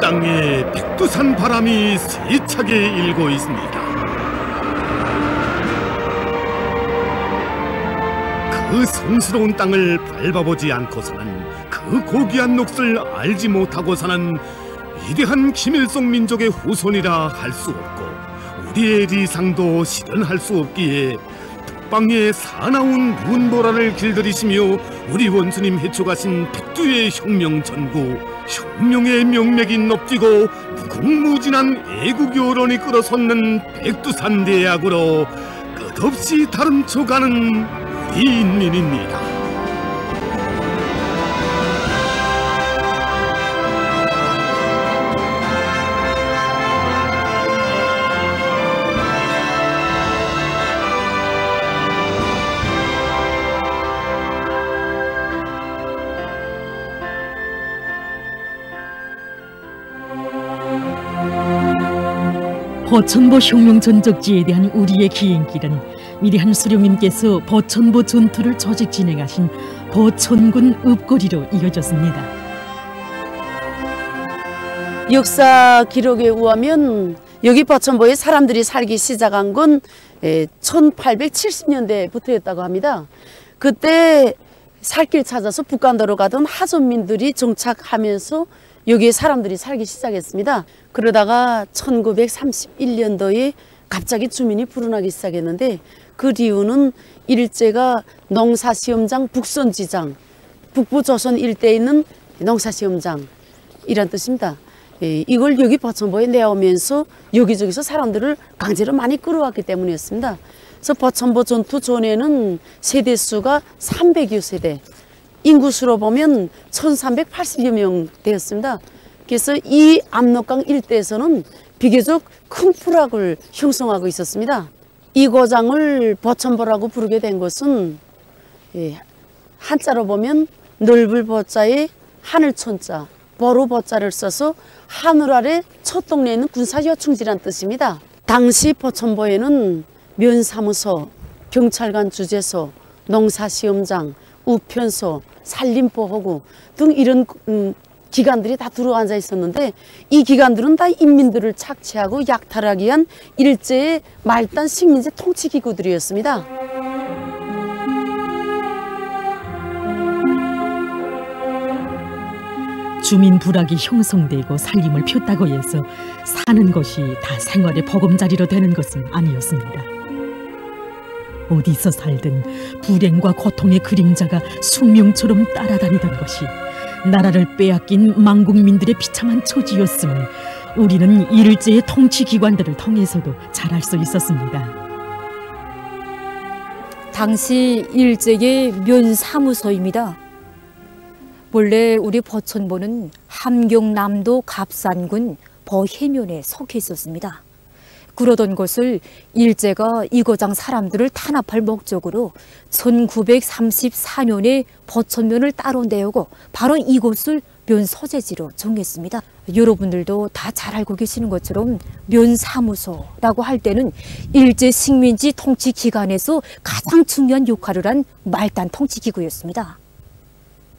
땅에 백두산 바람이 세차게 일고 있습니다. 그 성스러운 땅을 밟아보지 않고서는 그 고귀한 몫을 알지 못하고 사는 위대한 김일성 민족의 후손이라 할 수 없고 우리의 리상도 실현할 수 없기에 북방의 사나운 문보라를 길들이시며 우리 원수님 해초가신 백두의 혁명 전구, 혁명의 명맥이 높이고 무궁무진한 애국요론이 끌어솟는 백두산 대학으로 끝없이 다름쳐가는 우리 인민입니다. 버천보 혁명 전적지에 대한 우리의 기행길은 위대한 수령님께서 버천보 전투를 조직 진행하신 버천군 읍거리로 이어졌습니다. 역사 기록에 의하면 여기 버천보에 사람들이 살기 시작한 건 1870년대부터였다고 합니다. 그때 살길 찾아서 북간도로 가던 하존민들이 정착하면서 여기에 사람들이 살기 시작했습니다. 그러다가 1931년도에 갑자기 주민이 불어나기 시작했는데 그 이유는 일제가 농사시험장 북선지장, 북부조선 일대에 있는 농사시험장 이란 뜻입니다. 이걸 여기 버천보에 내오면서 여기저기서 사람들을 강제로 많이 끌어왔기 때문이었습니다. 그래서 버천보 전투 전에는 세대수가 300여 세대, 인구수로 보면 1380여 명 되었습니다. 그래서 이 압록강 일대에서는 비교적 큰 부락을 형성하고 있었습니다. 이 고장을 버천보라고 부르게 된 것은 한자로 보면 넓을 버자에 하늘천자, 보루 버자를 써서 하늘 아래 첫 동네에 있는 군사요충지란 뜻입니다. 당시 버천보에는 면사무소, 경찰관 주재소, 농사시험장, 우편소, 산림보호구 등 이런 기관들이 다 들어앉아 있었는데 이 기관들은 다 인민들을 착취하고 약탈하기 위한 일제의 말단 식민지 통치기구들이었습니다. 주민 불악이 형성되고 살림을 폈다고 해서 사는 것이 다 생활의 보금자리로 되는 것은 아니었습니다. 어디서 살든 불행과 고통의 그림자가 숙명처럼 따라다니던 것이 나라를 빼앗긴 망국민들의 비참한 처지였음을 우리는 일제의 통치기관들을 통해서도 잘 알 수 있었습니다. 당시 일제의 면사무소입니다. 원래 우리 버천보는 함경남도 갑산군 버해면에 속해 있었습니다. 그러던 것을 일제가 이거장 사람들을 탄압할 목적으로 1934년에 버천면을 따로 내오고 바로 이곳을 면소재지로 정했습니다. 여러분들도 다 잘 알고 계시는 것처럼 면사무소라고 할 때는 일제 식민지 통치 기관에서 가장 중요한 역할을 한 말단 통치기구였습니다.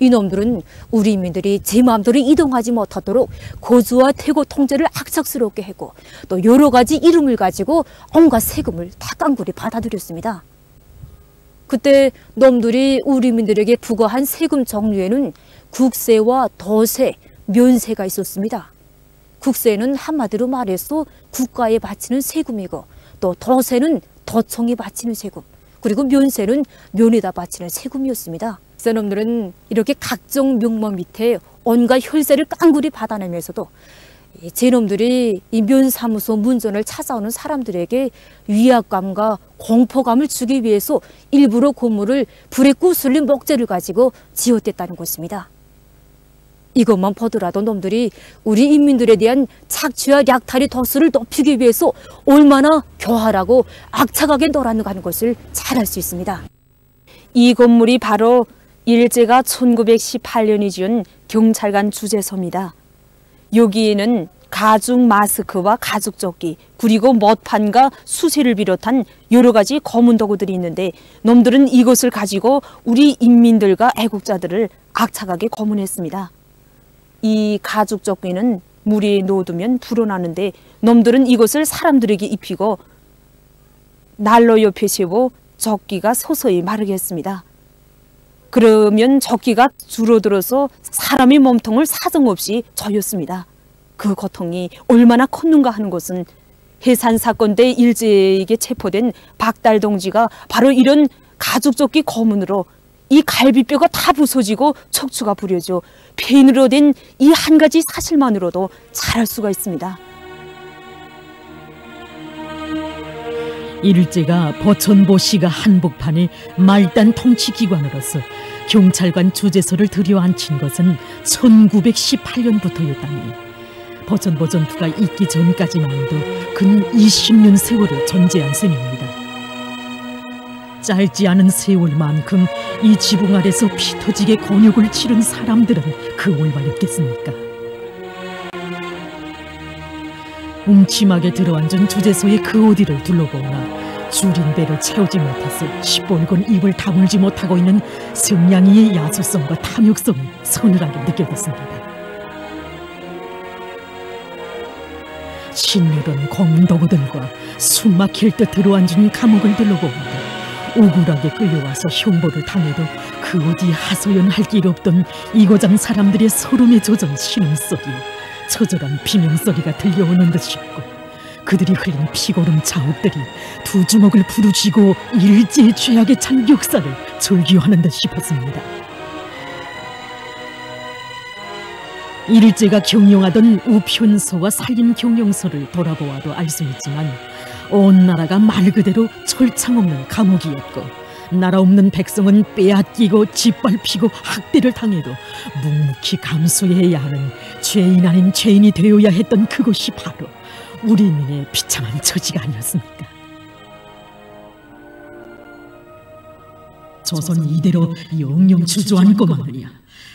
이놈들은 우리 인민들이 제 마음대로 이동하지 못하도록 고주와 퇴고 통제를 악착스럽게 하고 또 여러 가지 이름을 가지고 온갖 세금을 다 깡그리 받아들였습니다. 그때 놈들이 우리 인민들에게 부과한 세금 종류에는 국세와 도세, 면세가 있었습니다. 국세는 한마디로 말해서 국가에 바치는 세금이고 또 도세는 도청에 바치는 세금, 그리고 면세는 면에다 바치는 세금이었습니다. 놈들은 이렇게 각종 명목 밑에 온갖 혈세를 깡그리 받아내면서도 제놈들이 이 면사무소 문전을 찾아오는 사람들에게 위압감과 공포감을 주기 위해서 일부러 건물을 불에 구슬린 목재를 가지고 지었댔다는 것입니다. 이것만 보더라도 놈들이 우리 인민들에 대한 착취와 약탈의 돛을 높이기 위해서 얼마나 교활하고 악착하게 놀았는가 하는 것을 잘 알 수 있습니다. 이 건물이 바로 일제가 1918년에 지은 경찰관 주재소입니다. 여기에는 가죽 마스크와 가죽조끼, 그리고 못판과 수세를 비롯한 여러 가지 검은 도구들이 있는데 놈들은 이것을 가지고 우리 인민들과 애국자들을 악착하게 고문했습니다. 이 가죽조끼는 물에 놓두면 불어나는데 놈들은 이것을 사람들에게 입히고 난로 옆에 세워 적기가 서서히 마르게 했습니다. 그러면 적기가 줄어들어서 사람의 몸통을 사정없이 저였습니다. 그 고통이 얼마나 컸는가 하는 것은 해산사건 때 일제에게 체포된 박달 동지가 바로 이런 가죽조끼 고문으로 이 갈비뼈가 다 부서지고 척추가 부려져 폐인으로 된 이 한 가지 사실만으로도 잘 알 수가 있습니다. 일제가 버천보시가 한복판에 말단 통치기관으로서 경찰관 주재소를 들여앉힌 것은 1918년부터였다니 버천보 전투가 있기 전까지만도 근 20년 세월을 존재한 셈입니다. 짧지 않은 세월만큼 이 지붕 아래서 피 터지게 곤욕을 치른 사람들은 그 얼마였겠습니까? 음침하게 들어앉은 주재소의 그 어디를 둘러보나 줄인 배를 채우지 못해서 시뻘건 입을 다물지 못하고 있는 승냥이의 야수성과 탐욕성이 서늘하게 느껴졌습니다. 신녀던 검도구들과 숨막힐 듯 들어앉은 감옥을 둘러보아도 억울하게 끌려와서 형벌을 당해도 그 어디 하소연할 길 없던 이고장 사람들의 소름에 젖은 신음소리, 처절한 비명소리가 들려오는 듯이었고 그들이 흘린 피고름 자욱들이 두 주먹을 부르쥐고 일제의 죄악에 찬 역사를 절규하는 듯 싶었습니다. 일제가 경영하던 우편소와 산림경영소를 돌아보아도 알 수 있지만 온 나라가 말 그대로 철창 없는 감옥이었고 나라 없는 백성은 빼앗기고 짓밟히고 학대를 당해도 묵묵히 감수해야 하는 죄인 아닌 죄인이 되어야 했던 그것이 바로 우리 민의 비참한 처지가 아니었습니까? 조선이 이대로 영영 주저앉고 마느냐,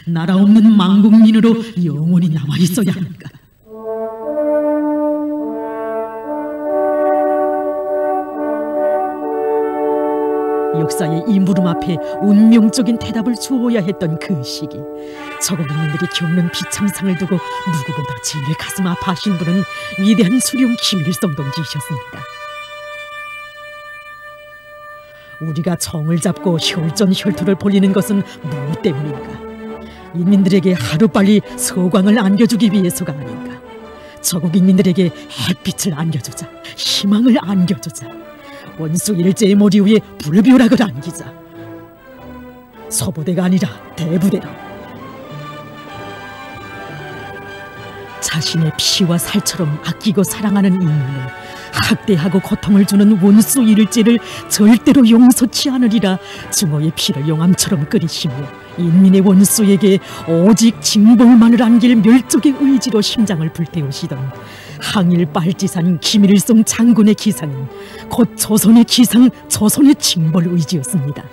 나라 없는 망국민으로 영원히 남아있어야 합니까? 역사의 이 물음 앞에 운명적인 대답을 주어야 했던 그 시기, 저국민들이 겪는 비참상을 두고 누구보다 제일 가슴 아파하신 분은 위대한 수령 김일성 동지이셨습니다. 우리가 정을 잡고 혈전혈투를 벌이는 것은 무엇 때문인가? 인민들에게 하루빨리 서광을 안겨주기 위해서가 아닌가? 저국 인민들에게 햇빛을 안겨주자, 희망을 안겨주자, 원수 일제의 머리 위에 불벼락을 안기자. 서부대가 아니라 대부대로 자신의 피와 살처럼 아끼고 사랑하는 인민을 학대하고 고통을 주는 원수 일제를 절대로 용서치 않으리라 증오의 피를 용암처럼 끓이시며 인민의 원수에게 오직 징벌만을 안길 멸족의 의지로 심장을 불태우시던 항일 빨치산 김일성 장군의 기상은 곧 조선의 기상, 조선의 징벌 의지였습니다.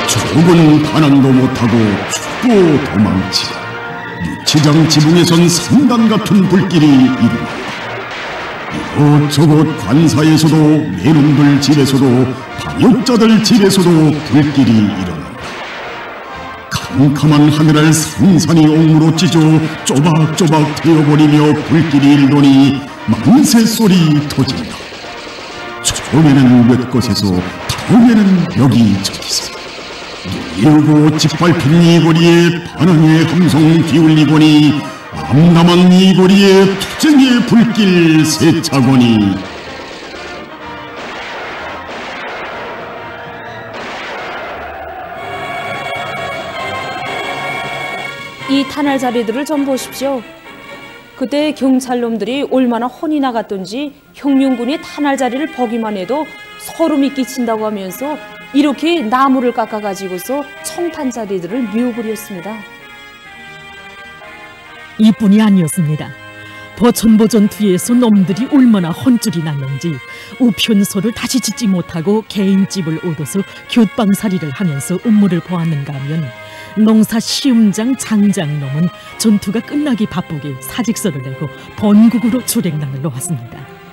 죽은 반항도 못하고 죽고 도망치다. 유치장 지붕에선 산단 같은 불길이 일어난다. 이곳저곳 관사에서도 내놈들 집에서도 반역자들 집에서도 불길이 일어난다. 캄캄한 하늘을 산산이 옥무로 찢어 쪼박쪼박 태워버리며 불길이 일더니 만세 소리 터진다. 처음에는 몇 곳에서 다음에는 여기저기서 이르고 짓밟힌 이 거리에 반항의 함성 기울리거니 암담한 이 거리에 투쟁의 불길 세차거니 이 탄알 자리들을 좀 보십시오. 그때 경찰놈들이 얼마나 혼이 나갔던지 혁명군이 탄알 자리를 보기만 해도 소름이 끼친다고 하면서 이렇게 나무를 깎아가지고서 청탄 자리들을 묘버렸습니다. 이뿐이 아니었습니다. 버천보 전투에서 놈들이 얼마나 혼쭐이 났는지 우편소를 다시 짓지 못하고 개인집을 얻어서 곁방살이를 하면서 업무를 보았는가 하면 농사 시음장 장장놈은 전투가 끝나기 바쁘게 사직서를 내고 번국으로 출행난을 놓았습니다.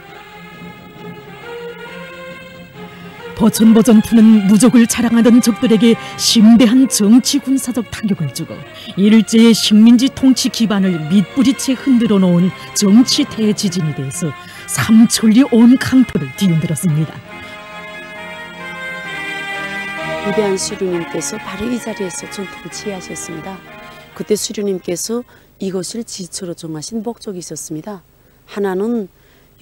버천보 전투는 무적을 자랑하던 적들에게 심대한 정치 군사적 타격을 주고 일제의 식민지 통치 기반을 밑뿌리채 흔들어 놓은 정치 대지진이 돼서 삼천리 온 강토를 뒤흔들었습니다. 위대한 수령님께서 바로 이 자리에서 전투를 지휘하셨습니다. 그때 수령님께서 이것을 지처로 정하신 목적이 있었습니다. 하나는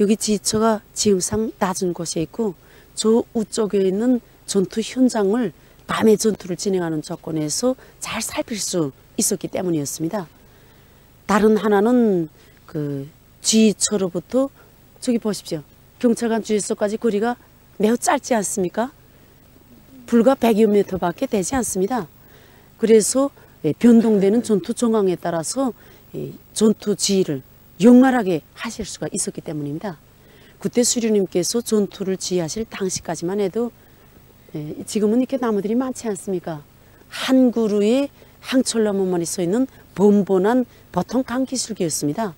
여기 지처가 지형상 낮은 곳에 있고 저 우쪽에 있는 전투 현장을 밤에 전투를 진행하는 조건에서 잘 살필 수 있었기 때문이었습니다. 다른 하나는 그 지휘처로부터 저기 보십시오. 경찰관 주유소까지 거리가 매우 짧지 않습니까? 불과 100여 미터밖에 되지 않습니다. 그래서 변동되는 전투 정황에 따라서 전투 지휘를 용활하게 하실 수가 있었기 때문입니다. 그때 수령님께서 전투를 지휘하실 당시까지만 해도 지금은 이렇게 나무들이 많지 않습니까? 한 그루에 항철나무만이 서 있는 번번한 보통 강기술기였습니다.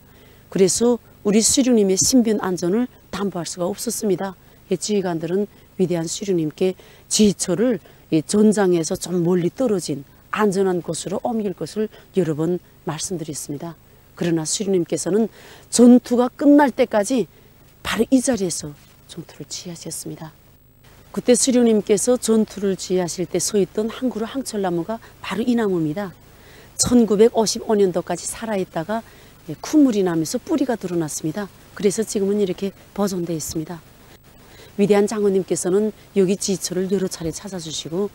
그래서 우리 수령님의 신변 안전을 담보할 수가 없었습니다. 지휘관들은 위대한 수령님께 지휘처를 전장에서 좀 멀리 떨어진 안전한 곳으로 옮길 것을 여러 번 말씀드렸습니다. 그러나 수령님께서는 전투가 끝날 때까지 바로 이 자리에서 전투를 지휘하셨습니다. 그때 수령님께서 전투를 지휘하실 때 서 있던 한 그루 항철나무가 바로 이 나무입니다. 1955년도까지 살아있다가 쿠물이 나면서 뿌리가 드러났습니다. 그래서 지금은 이렇게 보존되어 있습니다. 위대한 장군님께서는 여기 지휘처를 여러 차례 찾아주시고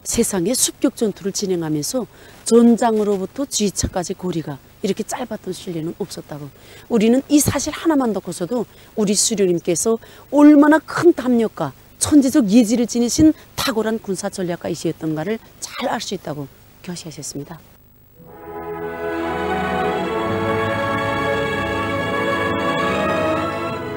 세상에 습격 전투를 진행하면서 전장으로부터 지휘처까지 거리가 이렇게 짧았던 신뢰는 없었다고. 우리는 이 사실 하나만 놓고서도 우리 수령님께서 얼마나 큰 담력과 천재적 예지를 지니신 탁월한 군사 전략가이시였던가를 잘 알 수 있다고 교시하셨습니다.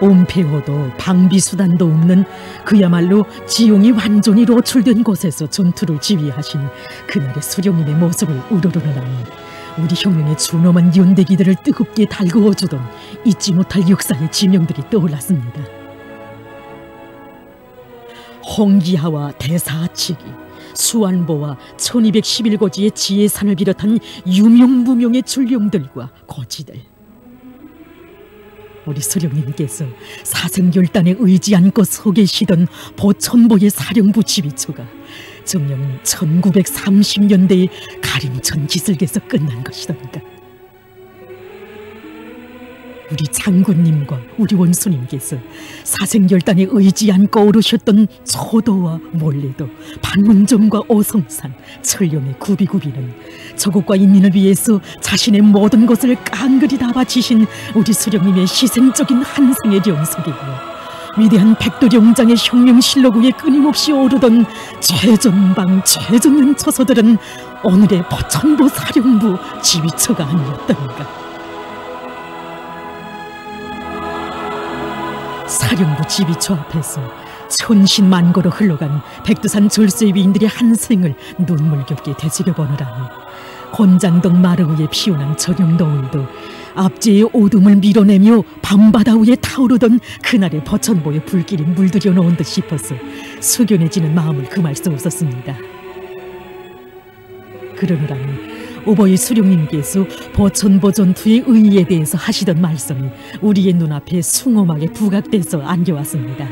옴페호도 방비수단도 없는 그야말로 지용이 완전히 노출된 곳에서 전투를 지휘하신 그날의 수령님의 모습을 우러러는 아니 우리 혁명의 준엄한 연대기들을 뜨겁게 달구어주던 잊지 못할 역사의 지명들이 떠올랐습니다. 홍기하와 대사하치기, 수완보와 1211고지의 지혜산을 비롯한 유명무명의 줄령들과 고지들, 우리 수령님께서 사생결단에 의지 않고 서 계시던 보천보의 사령부 지휘처가 정녕 1930년대의 가림천 기슭에서 끝난 것이던가. 우리 장군님과 우리 원수님께서 사생결단에 의지 않고 오르셨던 초도와 몰래도, 반문점과 오성산, 철령의 구비구비는 조국과 인민을 위해서 자신의 모든 것을 깡그리 다 바치신 우리 수령님의 희생적인 한 생의 령석이고, 위대한 백두령장의 혁명실록위에 끊임없이 오르던 최전방 최전연 처소들은 오늘의 보천보 사령부 지휘처가 아니었던가. 사령부 지휘처 앞에서 천신만고로 흘러간 백두산 절수의 위인들의 한 생을 눈물겹게 되새겨보느라니 곤장동 마루 위에 피어난 저녁 노을도 압제의 어둠을 밀어내며 밤바다 위에 타오르던 그날의 보천보의 불길이 물들여 놓은 듯 싶어서 숙연해지는 마음을 금할 수 없었습니다. 그러느라니 오버이 수령님께서 보천보 전투의 의의에 대해서 하시던 말씀이 우리의 눈앞에 숭엄하게 부각돼서 안겨왔습니다.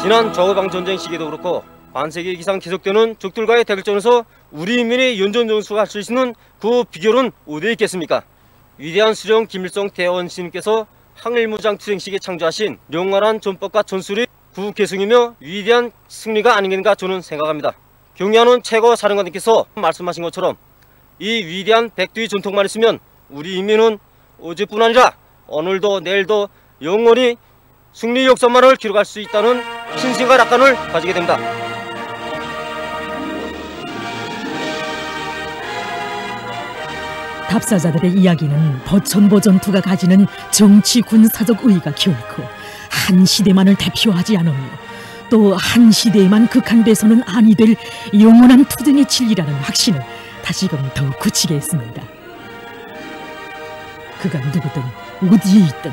지난 저우방 전쟁 시기도 그렇고 반세기 이상 계속되는 적들과의 대결전에서 우리 인민이 연전전수할 수 있는 그 비결은 어디에 있겠습니까? 위대한 수령 김일성 대원신께서 항일무장 투쟁식에 창조하신 영원한 전법과 전술이 그 계승이며 위대한 승리가 아닌가 저는 생각합니다. 경의하는 최고 사령관님께서 말씀하신 것처럼 이 위대한 백두의 전통만 있으면 우리 인민은 어제뿐 아니라 오늘도 내일도 영원히 승리 역사만을 기록할 수 있다는 신심과 낙관을 가지게 됩니다. 답사자들의 이야기는 버천보 전투가 가지는 정치 군사적 의의가 결코 한 시대만을 대표하지 않으며 또 한 시대에만 극한돼서는 아니 될 영원한 투쟁의 진리라는 확신을 다시금 더욱 굳히게 했습니다. 그가 누구든 어디에 있든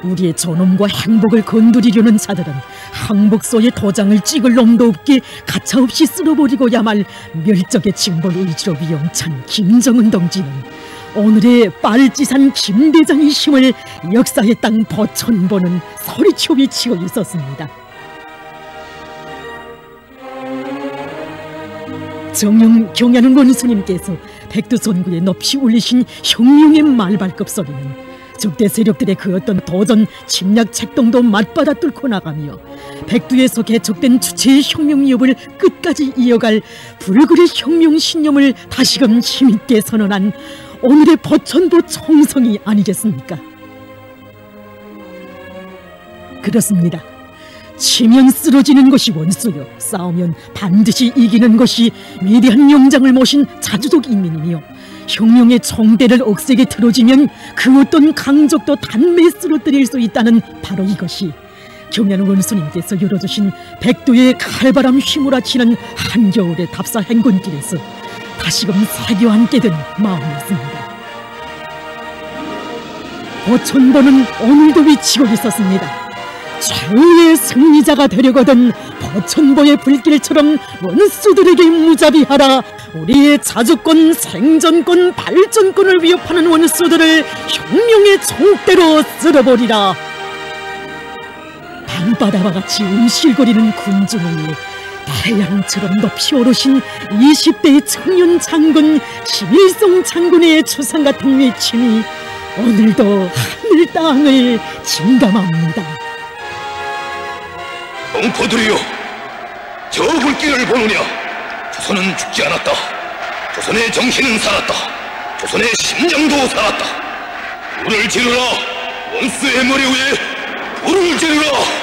우리의 존엄과 행복을 건드리려는 자들은 항복소에 도장을 찍을 놈도 없게 가차없이 쓸어버리고야 말 멸적의 징벌 의지로 위엄찬 김정은 동지는 오늘의 빨치산 김대장의 힘을 역사의 땅 버천보는 소리쳐 외치고 있었습니다. 정녕 경야는 원수님께서 백두선구에 높이 올리신 혁명의 말발급 소리는 적대 세력들의 그 어떤 도전 침략 책동도 맞받아 뚫고 나가며 백두에서 개척된 주체의 혁명 위협을 끝까지 이어갈 불굴의 혁명 신념을 다시금 힘있게 선언한 오늘의 버천보 총성이 아니겠습니까? 그렇습니다. 치면 쓰러지는 것이 원수요 싸우면 반드시 이기는 것이 위대한 용장을 모신 자주적 인민이며 혁명의 총대를 억세게 틀어지면 그 어떤 강적도 단매에 쓰러뜨릴 수 있다는 바로 이것이 경연 원수님께서 열어주신 백두의 칼바람 휘몰아치는 한겨울의 답사 행군길에서 다시금 새겨 함께 된 마음이었습니다. 버천보는 오늘도 외치고 있었습니다. 최후의 승리자가 되려거든 버천보의 불길처럼 원수들에게 무자비하라. 우리의 자주권, 생존권, 발전권을 위협하는 원수들을 혁명의 총대로 쓸어버리라. 밤바다와 같이 움실거리는 군중을 태양처럼 높이 오르신 20대의 청년 장군 김일성 장군의 추상 같은 외침이 오늘도 하늘 땅을 진감합니다. 동포들이여, 저 불길을 보느냐? 조선은 죽지 않았다. 조선의 정신은 살았다. 조선의 심장도 살았다. 불을 지르라. 원수의 머리 위에 불을 지르라.